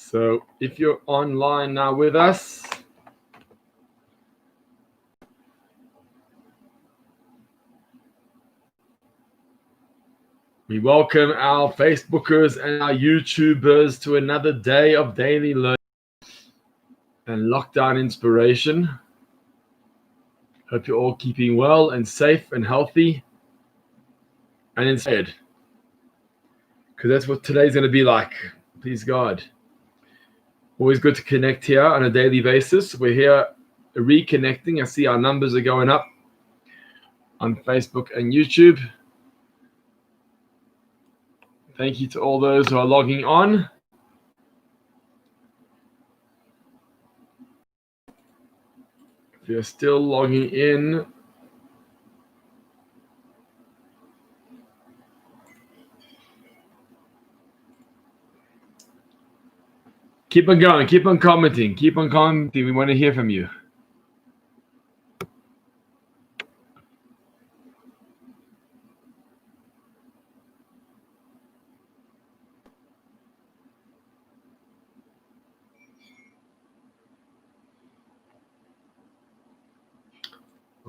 So if you're online now with us, we welcome our Facebookers and our YouTubers to another day of daily learning and lockdown inspiration. Hope you're all keeping well and safe and healthy and inspired, because that's what today's going to be like. Please God. Always good to connect here on a daily basis. We're here reconnecting. I see our numbers are going up on Facebook and YouTube. Thank you to all those who are logging on. If you're still logging in, keep on going, keep on commenting, We want to hear from you.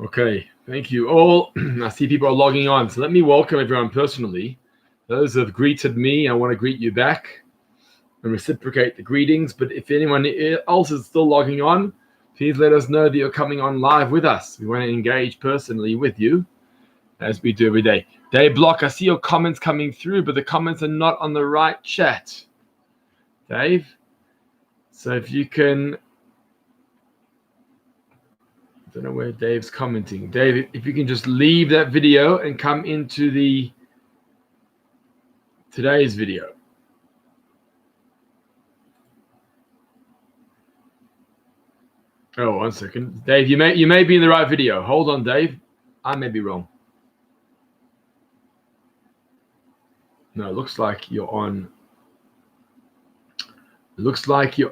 Okay, thank you all. I see people are logging on. So let me welcome everyone personally. Those who have greeted me, I want to greet you back and reciprocate the greetings. But if anyone else is still logging on, please let us know that you're coming on live with us. We want to engage personally with you as we do every day. Dave Block, I see your comments coming through, but the comments are not on the right chat, Dave. So if you can, I don't know where Dave's commenting. Dave, if you can just leave that video and come into today's video. Oh, 1 second. Dave, you may be in the right video. Hold on, Dave. I may be wrong. No, it looks like you're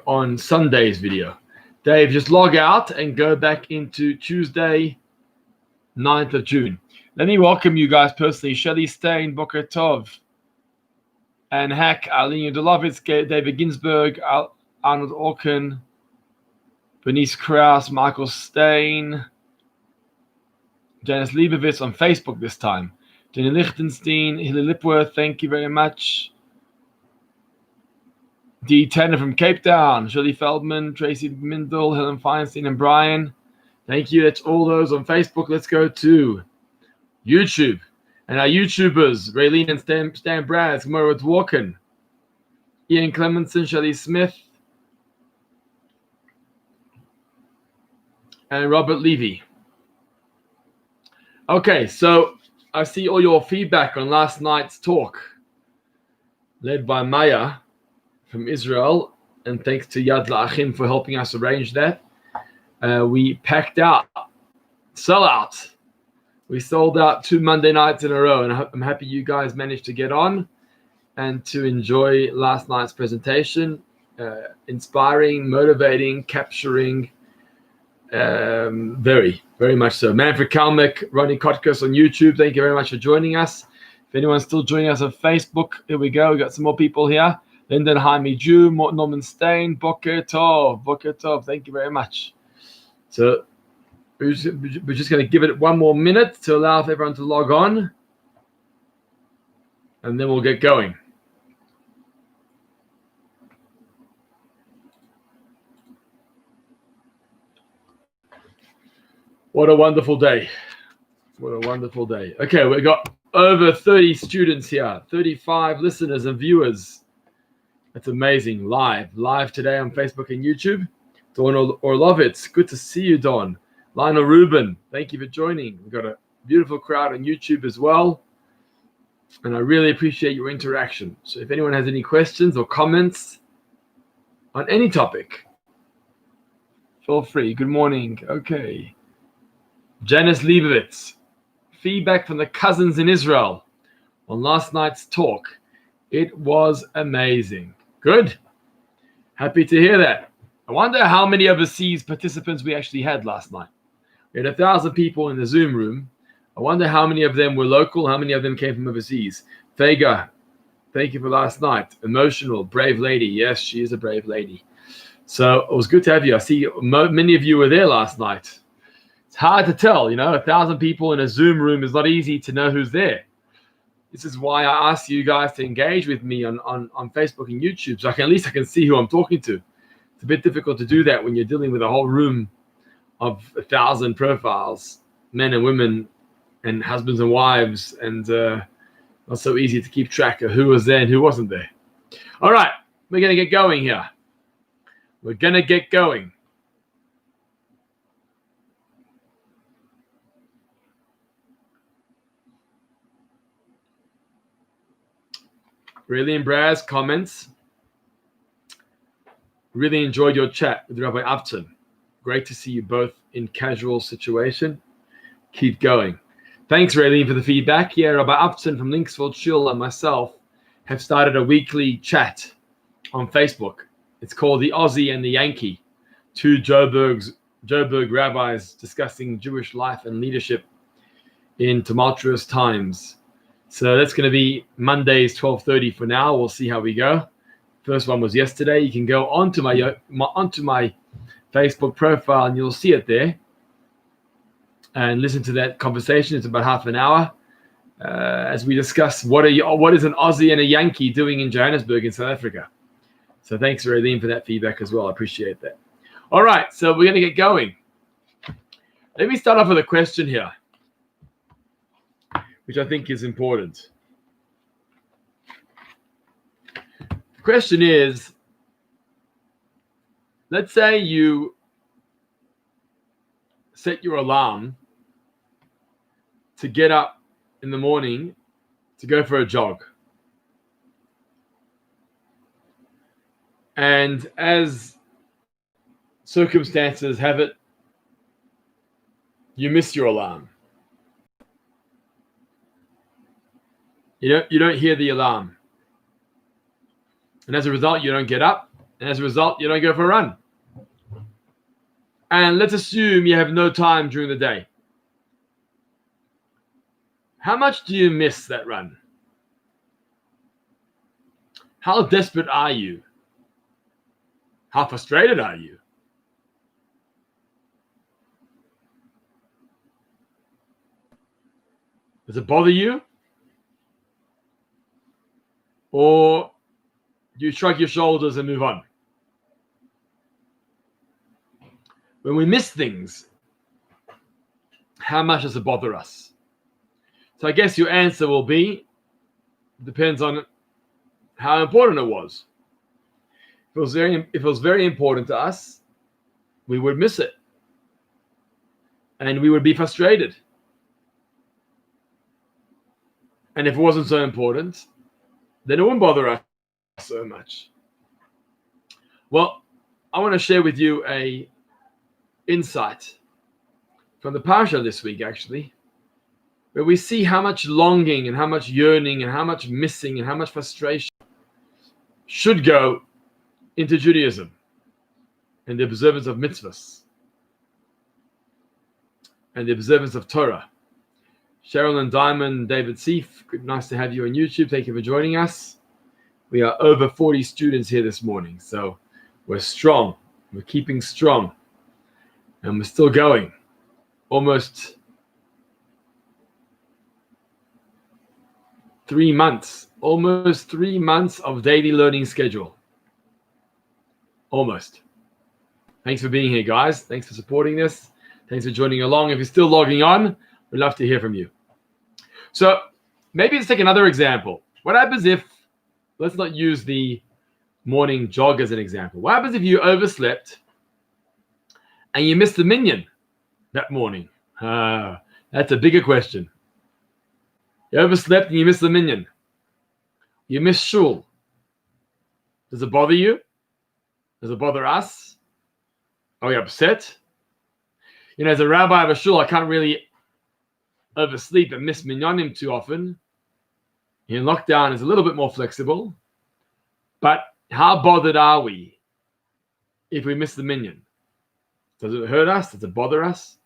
on Sunday's video. Dave, just log out and go back into Tuesday, 9th of June. Let me welcome you guys personally. Shelly Stein, Boker Tov, and Hack, Alina Dolovitz, David Ginsberg, Arnold Orkin, Bernice Krause, Michael Stein, Janice Leibovitz on Facebook this time. Jenny Lichtenstein, Hilly Lipworth, thank you very much. D. Tanner from Cape Town, Shirley Feldman, Tracy Mindel, Helen Feinstein, and Brian. Thank you. That's all those on Facebook. Let's go to YouTube. And our YouTubers, Raylene and Stan Braz, Moritz Walken, Ian Clemenson, Shelley Smith, and Robert Levy. Okay, so I see all your feedback on last night's talk, led by Maya from Israel, and thanks to Yad La'achim for helping us arrange that. We packed out, sell out. We sold out 2 Monday nights in a row, and I'm happy you guys managed to get on and to enjoy last night's presentation. Inspiring, motivating, capturing, very, very much so. Manfred Kalmek, Ronnie Kotkos on YouTube, thank you very much for joining us. If anyone's still joining us on Facebook, here we go. We got some more people here. Lyndon Jaime Jew, Norman Stein, Boker Tov, thank you very much. So we're just going to give it 1 more minute to allow everyone to log on, and then we'll get going. What a wonderful day. What a wonderful day. Okay, we've got over 30 students here, 35 listeners and viewers. That's amazing. Live today on Facebook and YouTube. Dawn Orlovitz, good to see you, Dawn. Lionel Rubin, thank you for joining. We've got a beautiful crowd on YouTube as well. And I really appreciate your interaction. So if anyone has any questions or comments on any topic, feel free. Good morning. Okay. Janice Leibovitz, feedback from the cousins in Israel on last night's talk. It was amazing. Good. Happy to hear that. I wonder how many overseas participants we actually had last night. We had 1,000 people in the Zoom room. I wonder how many of them were local, how many of them came from overseas. Vega, Thank you for last night. Emotional, brave lady. Yes, she is a brave lady. So it was good to have you. I see many of you were there last night. It's hard to tell, 1,000 people in a Zoom room is not easy to know who's there. This is why I ask you guys to engage with me on Facebook and YouTube, so at least I can see who I'm talking to. It's a bit difficult to do that when you're dealing with a whole room of 1,000 profiles, men and women and husbands and wives, and not so easy to keep track of who was there and who wasn't there. All right, we're going to get going here. We're going to get going. Really in Brad's comments. Really enjoyed your chat with Rabbi Upton. Great to see you both in casual situation. Keep going. Thanks, Raylene, for the feedback. Yeah, Rabbi Upton from Linksfield Shul and myself have started a weekly chat on Facebook. It's called The Aussie and the Yankee, two Joburg rabbis discussing Jewish life and leadership in tumultuous times. So that's going to be Mondays, 12:30 for now. We'll see how we go. First one was yesterday. You can go onto my Facebook profile and you'll see it there and listen to that conversation. It's about half an hour as we discuss what is an Aussie and a Yankee doing in Johannesburg in South Africa. So thanks, Raylene, for that feedback as well. I appreciate that. All right, so we're going to get going. Let me start off with a question here, which I think is important. The question is, let's say you set your alarm to get up in the morning to go for a jog. And as circumstances have it, you miss your alarm. You don't hear the alarm. And as a result, you don't get up. And as a result, you don't go for a run. And let's assume you have no time during the day. How much do you miss that run? How desperate are you? How frustrated are you? Does it bother you? Or do you shrug your shoulders and move on? When we miss things, how much does it bother us? So I guess your answer will be, depends on how important it was. If it was very important to us, we would miss it. And we would be frustrated. And if it wasn't so important, then it wouldn't bother us so much. Well, I want to share with you a insight from the Parsha this week, actually, where we see how much longing and how much yearning and how much missing and how much frustration should go into Judaism and the observance of mitzvahs and the observance of Torah. Cheryl and Diamond, David Seif, nice to have you on YouTube. Thank you for joining us. We are over 40 students here this morning, so we're strong. We're keeping strong, and we're still going. Almost 3 months. Almost 3 months of daily learning schedule. Almost. Thanks for being here, guys. Thanks for supporting this. Thanks for joining along. If you're still logging on, we'd love to hear from you. So maybe let's take another example. What happens if, let's not use the morning jog as an example. What happens if you overslept and you missed the minyan that morning? That's a bigger question. You overslept and you missed the minyan. You missed shul. Does it bother you? Does it bother us? Are we upset? As a rabbi of a shul, I can't really oversleep and miss minyanim too often. In lockdown, it's a little bit more flexible. But how bothered are we if we miss the minyan? Does it hurt us? Does it bother us?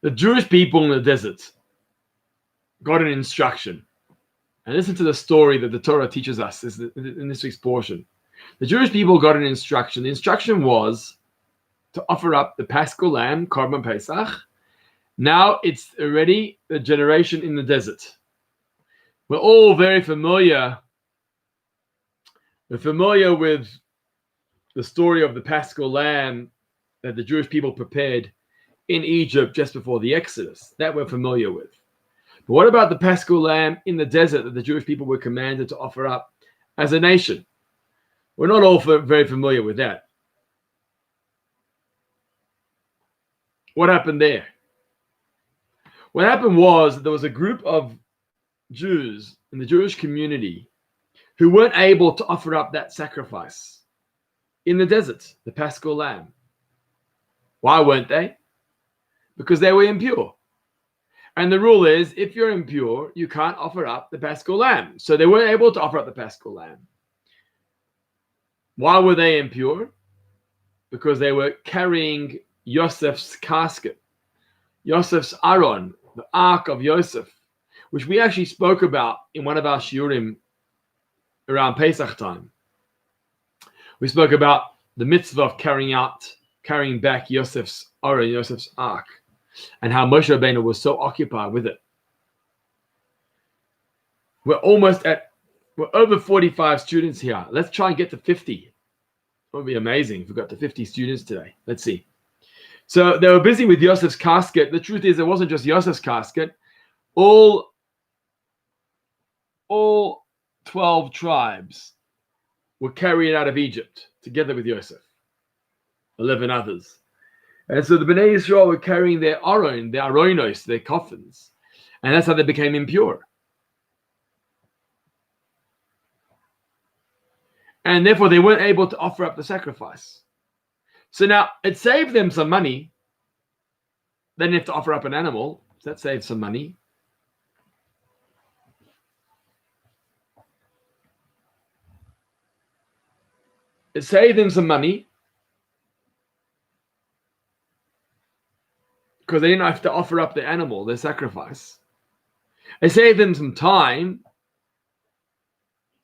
The Jewish people in the desert got an instruction. And listen to the story that the Torah teaches us in this week's portion. The Jewish people got an instruction. The instruction was to offer up the Paschal lamb, Korban Pesach. Now it's already a generation in the desert. We're all very familiar. We're familiar with the story of the Paschal lamb that the Jewish people prepared in Egypt just before the Exodus. That we're familiar with. But what about the Paschal lamb in the desert that the Jewish people were commanded to offer up as a nation? We're not all very familiar with that. What happened there? What happened was that there was a group of Jews in the Jewish community who weren't able to offer up that sacrifice in the desert, the Paschal lamb. Why weren't they? Because they were impure. And the rule is, if you're impure, you can't offer up the Paschal lamb. So they weren't able to offer up the Paschal lamb. Why were they impure? Because they were carrying Yosef's casket, Yosef's Aron, the Ark of Yosef, which we actually spoke about in one of our shiurim around Pesach time. We spoke about the mitzvah of carrying back Yosef's Aron, Yosef's Ark, and how Moshe Rabbeinu was so occupied with it. We're over 45 students here. Let's try and get to 50. It would be amazing if we got to 50 students today. Let's see. So they were busy with Yosef's casket. The truth is, it wasn't just Yosef's casket. All 12 tribes were carried out of Egypt together with Yosef. 11 others. And so the Bnei Yisrael were carrying their Aron, their Aronos, their coffins. And that's how they became impure. And therefore they weren't able to offer up the sacrifice. So now it saved them some money. They didn't have to offer up an animal. So that saved some money. It saved them some money because they didn't have to offer up the animal, their sacrifice. It saved them some time,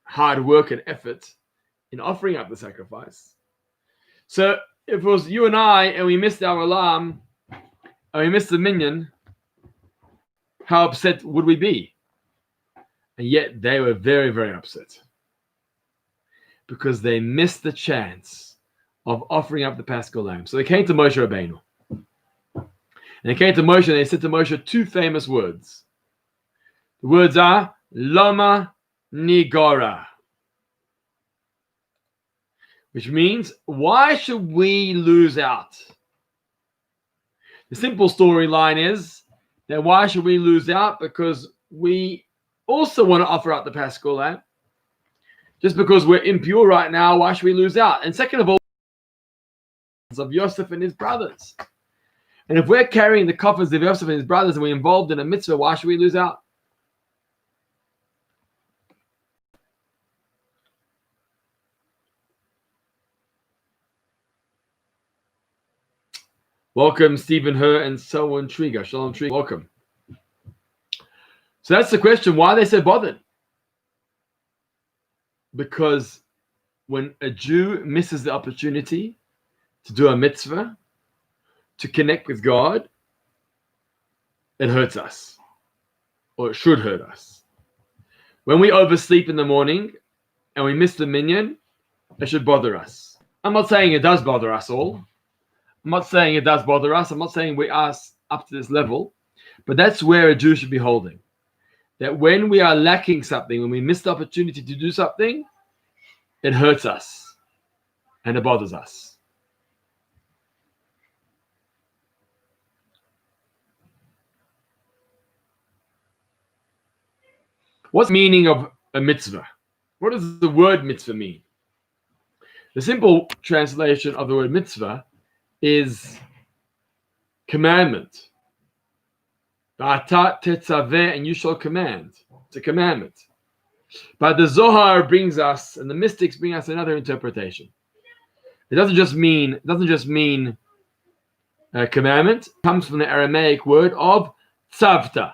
hard work and effort in offering up the sacrifice. So if it was you and I and we missed our alarm and we missed the minyan, how upset would we be? And yet they were very, very upset because they missed the chance of offering up the Paschal lamb. So they came to Moshe Rabbeinu. And they came to Moshe and they said to Moshe two famous words. The words are, Lama Nigora. Which means, why should we lose out? The simple storyline is that why should we lose out? Because we also want to offer up the Paschal lamb. Just because we're impure right now, why should we lose out? And second of all, of Yosef and his brothers. And if we're carrying the coffins of Yosef and his brothers and we're involved in a mitzvah, why should we lose out? Welcome, Stephen Herr and Selwyn Trigger. Shalom Trigger, welcome. So that's the question. Why are they so bothered? Because when a Jew misses the opportunity to do a mitzvah, to connect with God, it hurts us. Or it should hurt us. When we oversleep in the morning and we miss the minyan, it should bother us. I'm not saying it does bother us all. I'm not saying it does bother us. I'm not saying we are up to this level. But that's where a Jew should be holding. That when we are lacking something, when we miss the opportunity to do something, it hurts us. And it bothers us. What's the meaning of a mitzvah? What does the word mitzvah mean? The simple translation of the word mitzvah is commandment. V'ata tetzaveh, and you shall command. It's a commandment. But the Zohar brings us, and the mystics bring us another interpretation. It doesn't just mean a commandment. It comes from the Aramaic word of tzavta.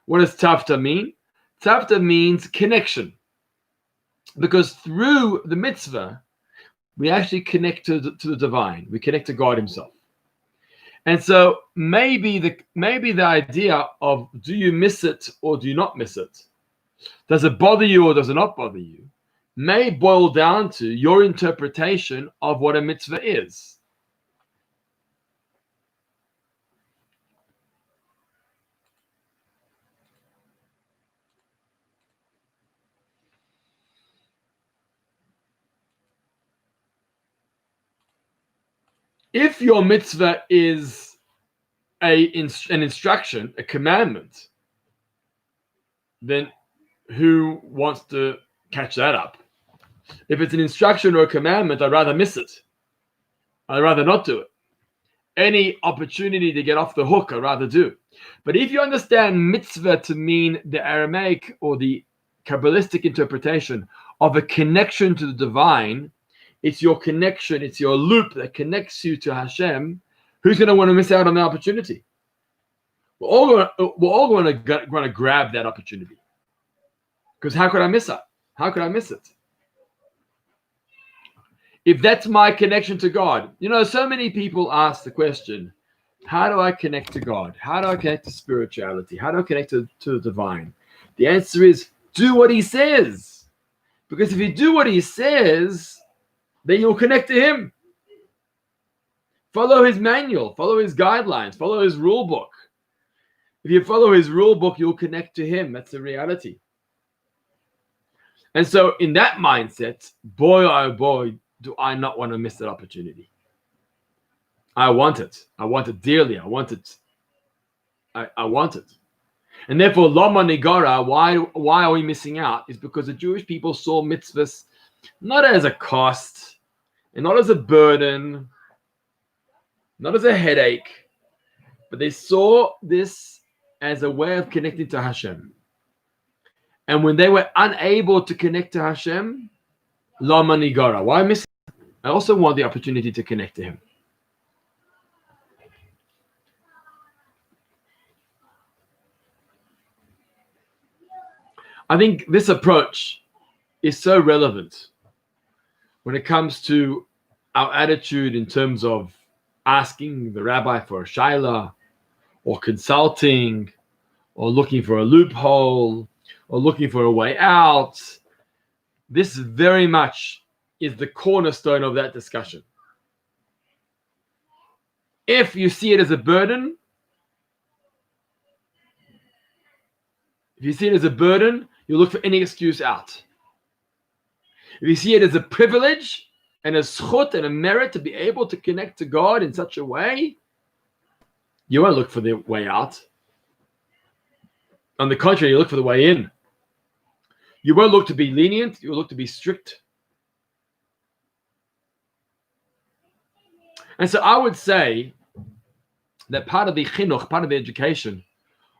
What does tzavta mean? Tzavta means connection, because through the mitzvah, we actually connect to the divine. We connect to God Himself. And so maybe the idea of do you miss it or do you not miss it? Does it bother you or does it not bother you? May boil down to your interpretation of what a mitzvah is. If your mitzvah is an instruction, a commandment, then who wants to catch that up? If it's an instruction or a commandment, I'd rather miss it. I'd rather not do it. Any opportunity to get off the hook, I'd rather do. But if you understand mitzvah to mean the Aramaic or the Kabbalistic interpretation of a connection to the divine, it's your connection, it's your loop that connects you to Hashem. Who's going to want to miss out on the opportunity? We're all going to grab that opportunity. Because how could I miss it? How could I miss it? If that's my connection to God, so many people ask the question, how do I connect to God? How do I connect to spirituality? How do I connect to the divine? The answer is do what He says. Because if you do what He says, then you'll connect to Him. Follow His manual, follow His guidelines, follow His rule book. If you follow His rule book, you'll connect to Him. That's the reality. And so in that mindset, boy, oh boy, do I not want to miss that opportunity. I want it. I want it dearly. I want it. I want it. And therefore, Lama Nigara, why are we missing out? Is because the Jewish people saw mitzvahs not as a cost, and not as a burden, not as a headache, but they saw this as a way of connecting to Hashem. And when they were unable to connect to Hashem, Lama Nigara, why miss? I also want the opportunity to connect to Him. I think this approach is so relevant when it comes to our attitude in terms of asking the rabbi for a shaila, or consulting, or looking for a loophole, or looking for a way out. This very much is the cornerstone of that discussion. If you see it as a burden, you look for any excuse out. If you see it as a privilege and a zchut and a merit to be able to connect to God in such a way, you won't look for the way out. On the contrary, you look for the way in. You won't look to be lenient, you will look to be strict. And so I would say that part of the chinuch, part of the education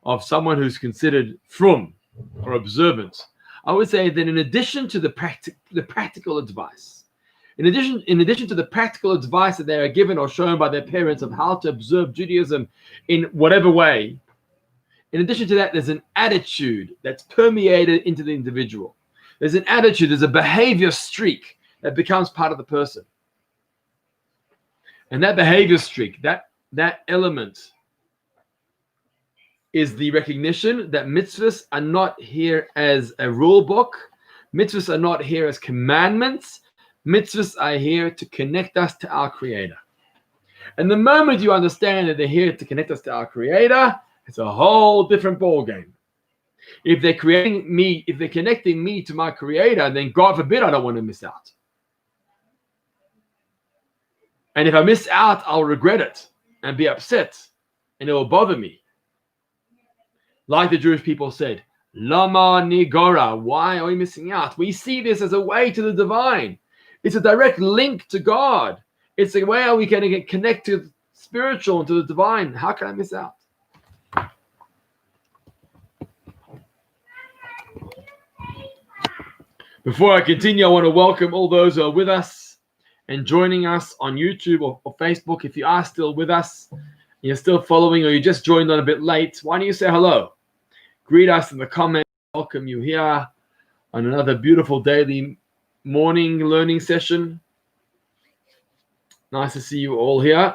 of someone who's considered frum or observant, I would say that in addition to the practical advice, in addition to the practical advice that they are given or shown by their parents of how to observe Judaism in whatever way, in addition to that, there's an attitude that's permeated into the individual. There's an attitude, there's a behavior streak that becomes part of the person. And that behavior streak, that element is the recognition that mitzvahs are not here as a rule book. Mitzvahs are not here as commandments. Mitzvahs are here to connect us to our Creator. And the moment you understand that they're here to connect us to our Creator, it's a whole different ballgame. If they're connecting me to my Creator, then God forbid I don't want to miss out. And if I miss out, I'll regret it and be upset, and it will bother me. Like the Jewish people said, Lama Nigora, why are we missing out? We see this as a way to the divine. It's a direct link to God. It's a way how we can get connected to the spiritual and to the divine. How can I miss out? Before I continue, I want to welcome all those who are with us and joining us on YouTube or Facebook. If you are still with us, you're still following, or you just joined on a bit late, why don't you say hello? Greet us in the comments. welcome you here on another beautiful daily morning learning session. Nice to see you all here.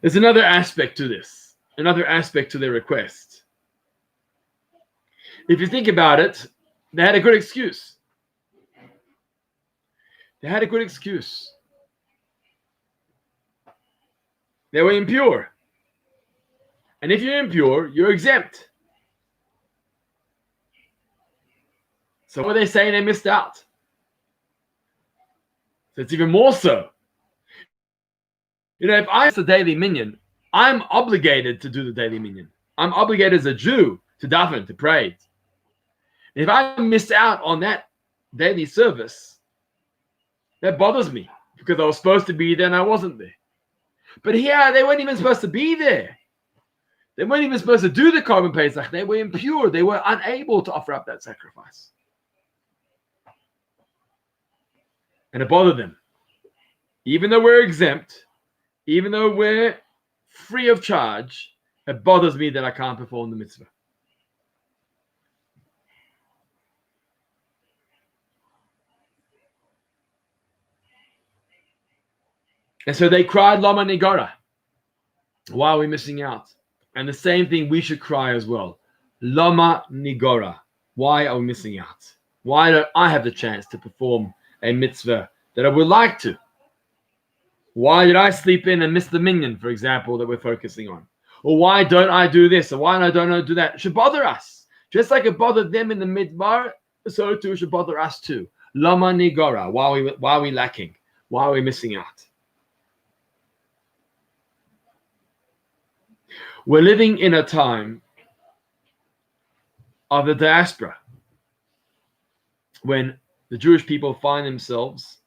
There's another aspect to this, another aspect to their request. If you think about it, they had a good excuse. They had a good excuse. They were impure. And if you're impure, you're exempt. So what are they saying? They missed out. So it's even more so. You know, if I'm the daily minyan, I'm obligated to do the daily minyan. I'm obligated as a Jew to daven, to pray. If I miss out on that daily service, that bothers me because I was supposed to be there and I wasn't there. But here, they weren't even supposed to be there. They weren't even supposed to do the Korban Pesach. They were impure. They were unable to offer up that sacrifice. And it bothered them. Even though we're exempt, even though we're free of charge, it bothers me that I can't perform the mitzvah. And so they cried, Lama Nigara. Why are we missing out? And the same thing we should cry as well. Lama Nigara. Why are we missing out? Why don't I have the chance to perform a mitzvah that I would like to? Why did I sleep in and miss the minyan, for example, that we're focusing on? Or why don't I do this? Or why don't I do that? It should bother us. Just like it bothered them in the midbar, so too it should bother us too. Lama Nigara. Why are we lacking? Why are we missing out? We're living in a time of the diaspora when the Jewish people find themselves,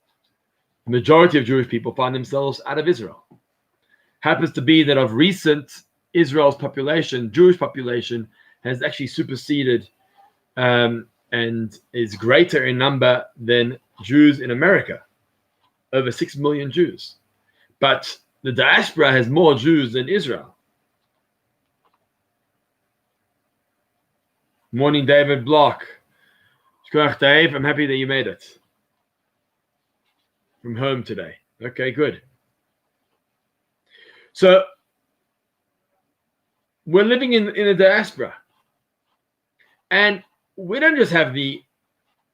the majority of Jewish people find themselves out of Israel. Happens to be that of recent, Israel's population, Jewish population, has actually superseded and is greater in number than Jews in America. Over 6 million Jews. But the diaspora has more Jews than Israel. Morning, David Block. Dave, I'm happy that you made it from home today. Okay, good. So we're living in a diaspora, and we don't just have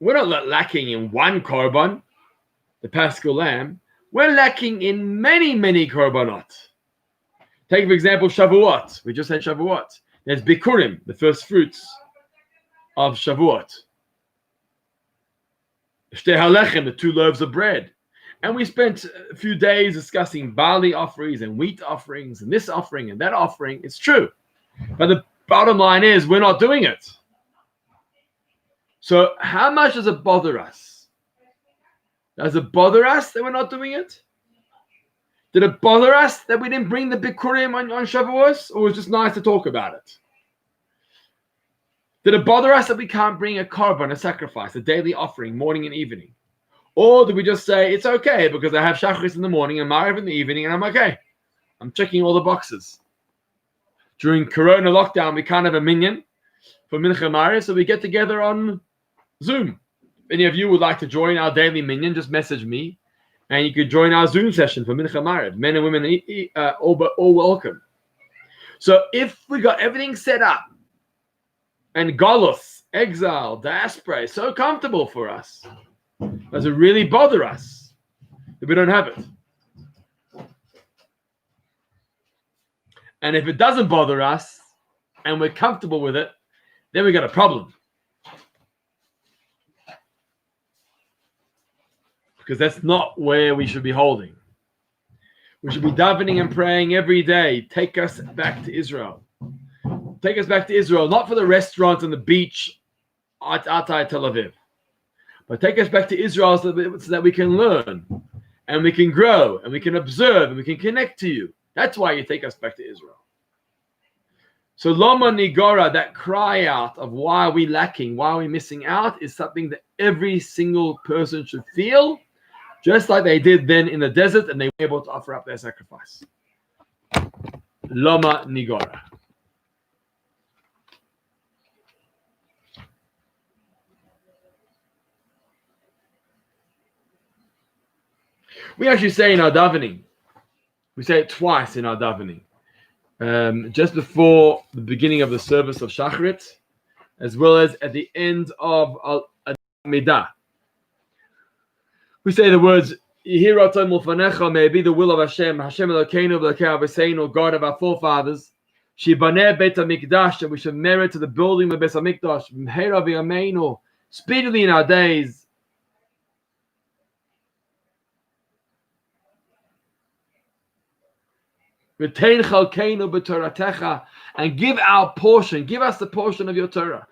we're not lacking in one korban, the Paschal lamb. We're lacking in many, many korbanot. Take, for example, Shavuot. We just had Shavuot. There's Bikurim, the first fruits of Shavuot. Shtei halechem, the 2 loaves of bread. And we spent a few days discussing barley offerings and wheat offerings and this offering and that offering. It's true. But the bottom line is we're not doing it. So how much does it bother us? Does it bother us that we're not doing it? Did it bother us that we didn't bring the Bikurim on Shavuos? Or was it just nice to talk about it? Did it bother us that we can't bring a korban, a sacrifice, a daily offering, morning and evening? Or did we just say, it's okay because I have Shacharis in the morning and Mariv in the evening and I'm okay. I'm checking all the boxes. During Corona lockdown, we can't have a minyan for Mincha Mariv, so we get together on Zoom. If any of you would like to join our daily minyan, just message me and you could join our Zoom session for Mincha Mariv. Men and women all welcome. So if we got everything set up, and Golos, exile, diaspora is so comfortable for us. Does it really bother us if we don't have it? And if it doesn't bother us and we're comfortable with it, then we got a problem. Because that's not where we should be holding. We should be davening and praying every day. Take us back to Israel. Take us back to Israel, not for the restaurant and the beach at Atai Tel Aviv, but take us back to Israel so that we can learn and we can grow and we can observe and we can connect to you. That's why you take us back to Israel. So Loma Nigora, that cry out of why are we lacking, why are we missing out, is something that every single person should feel just like they did then in the desert, and they were able to offer up their sacrifice. Loma Nigora. We actually say in our davening, we say it twice in our davening, just before the beginning of the service of Shacharit, as well as at the end of Midah. We say the words, Yehi ratzon milfanecha, may it be the will of Hashem, Hashem Elokeinu v'Elokei Aviseinu, God of our forefathers, Shibaneh Beit HaMikdash, that we should merit to the building of the Beit HaMikdash, Mheira v'yameinu, speedily in our days. Retain chalkeinu b'toratecha, and give our portion, give us the portion of your Torah.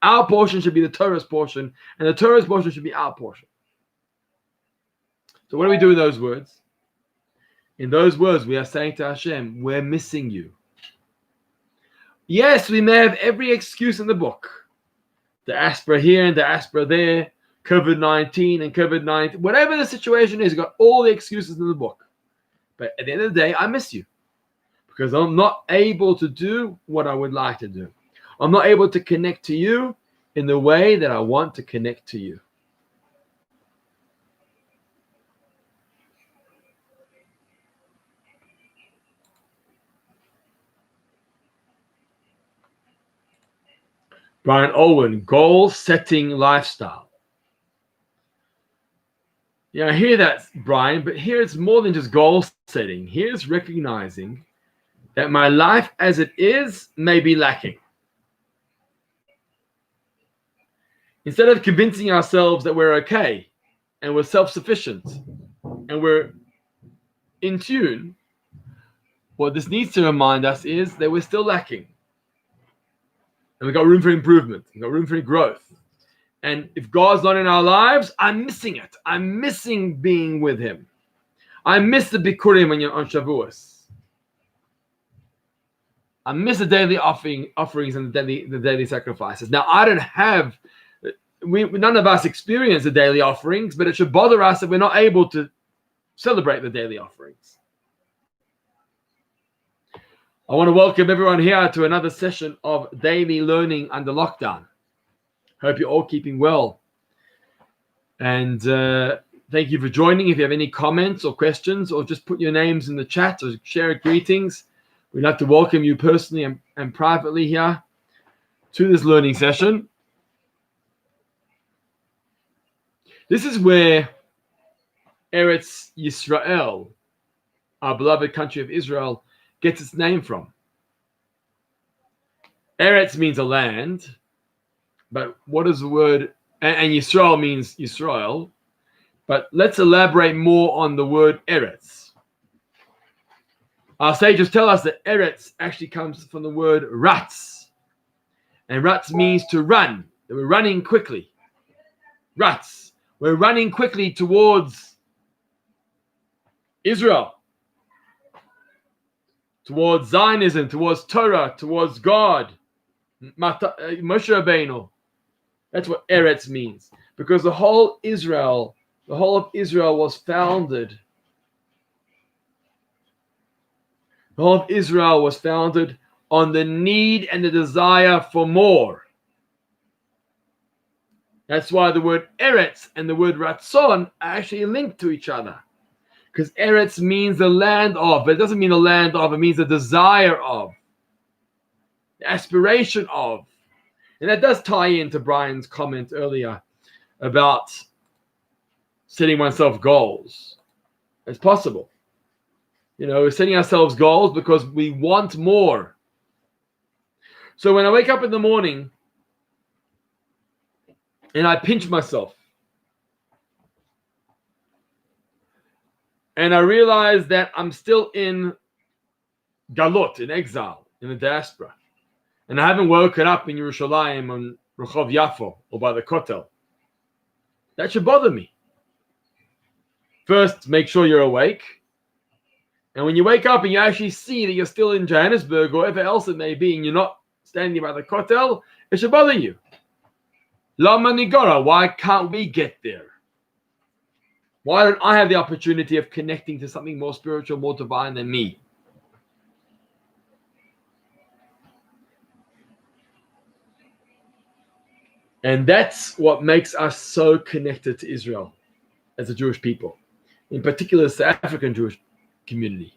Our portion should be the Torah's portion, and the Torah's portion should be our portion. So what do we do with those words? In those words, we are saying to Hashem, we're missing you. Yes, we may have every excuse in the book. The aspera here and the aspera there, COVID-19 and COVID-19, whatever the situation is, you've got all the excuses in the book. But at the end of the day, I miss you because I'm not able to do what I would like to do. I'm not able to connect to you in the way that I want to connect to you. Brian Owen, goal-setting lifestyle. Yeah, I hear that, Brian, but here it's more than just goal-setting. Here's recognizing that my life as it is may be lacking. Instead of convincing ourselves that we're okay and we're self-sufficient and we're in tune, what this needs to remind us is that we're still lacking. And we've got room for improvement. We've got room for growth. And if God's not in our lives, I'm missing it. I'm missing being with him. I miss the Bikurim on Shavuos. I miss the daily offerings and the daily sacrifices. Now, I don't have, none of us experience the daily offerings, but it should bother us that we're not able to celebrate the daily offerings. I want to welcome everyone here to another session of daily learning under lockdown. Hope you're all keeping well. And thank you for joining. If you have any comments or questions, or just put your names in the chat or share greetings, we'd like to welcome you personally and privately here to this learning session. This is where Eretz Yisrael, our beloved country of Israel, gets its name from. Eretz means a land, but what is the word? And Yisrael means Yisrael. But let's elaborate more on the word Eretz. Our sages tell us that Eretz actually comes from the word Ratz. And Ratz means to run. That we're running quickly. Ratz. We're running quickly towards Israel. Towards Zionism, towards Torah, towards God. Moshe Rabbeinu. That's what Eretz means. Because the whole of Israel was founded. The whole of Israel was founded on the need and the desire for more. That's why the word Eretz and the word Ratzon are actually linked to each other. Because Eretz means the land of, but it doesn't mean the land of, it means the desire of, the aspiration of. And that does tie into Brian's comment earlier about setting oneself goals. It's possible. You know, we're setting ourselves goals because we want more. So when I wake up in the morning and I pinch myself, and I realize that I'm still in Galut, in exile, in the diaspora. And I haven't woken up in Yerushalayim on Rehov Yafo or by the Kotel. That should bother me. First, make sure you're awake. And when you wake up and you actually see that you're still in Johannesburg or wherever else it may be, and you're not standing by the Kotel, it should bother you. Lama Nigora, why can't we get there? Why don't I have the opportunity of connecting to something more spiritual, more divine than me? And that's what makes us so connected to Israel as a Jewish people, in particular the African Jewish community,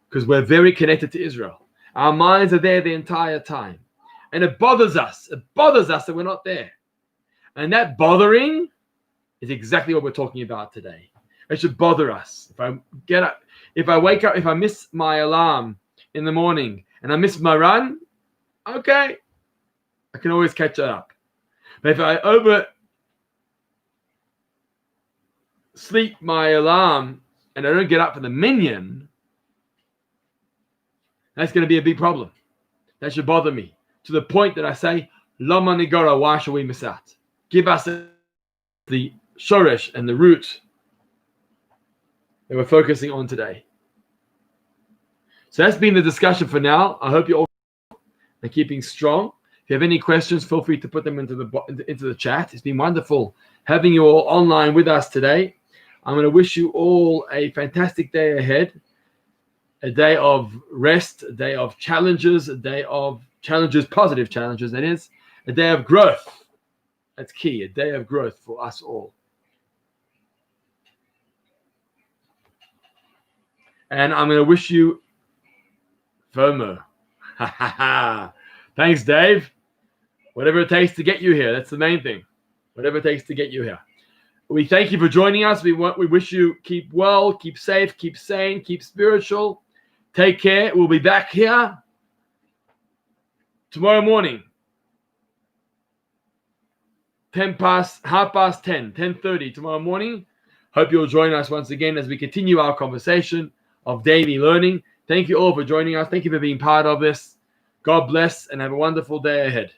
because we're very connected to Israel. Our minds are there the entire time. And it bothers us. It bothers us that we're not there. And that bothering is exactly what we're talking about today. It should bother us. If I get up, if I wake up, if I miss my alarm in the morning and I miss my run, okay, I can always catch it up. But if I sleep my alarm and I don't get up for the minyan, that's going to be a big problem. That should bother me to the point that I say, Lama Nigora, why should we miss out? Give us the shoresh and the root that we're focusing on today. So that's been the discussion for now. I hope you all are keeping strong. If you have any questions, feel free to put them into the chat. It's been wonderful having you all online with us today. I'm going to wish you all a fantastic day ahead, a day of rest, a day of challenges, a day of challenges, positive challenges, that is, a day of growth. That's key, a day of growth for us all. And I'm going to wish you FOMO. Thanks, Dave. Whatever it takes to get you here. That's the main thing. Whatever it takes to get you here. We thank you for joining us. We wish you keep well, keep safe, keep sane, keep spiritual. Take care. We'll be back here tomorrow morning. 10:30 tomorrow morning. Hope you'll join us once again as we continue our conversation of daily learning. Thank you all for joining us. Thank you for being part of this. God bless and have a wonderful day ahead.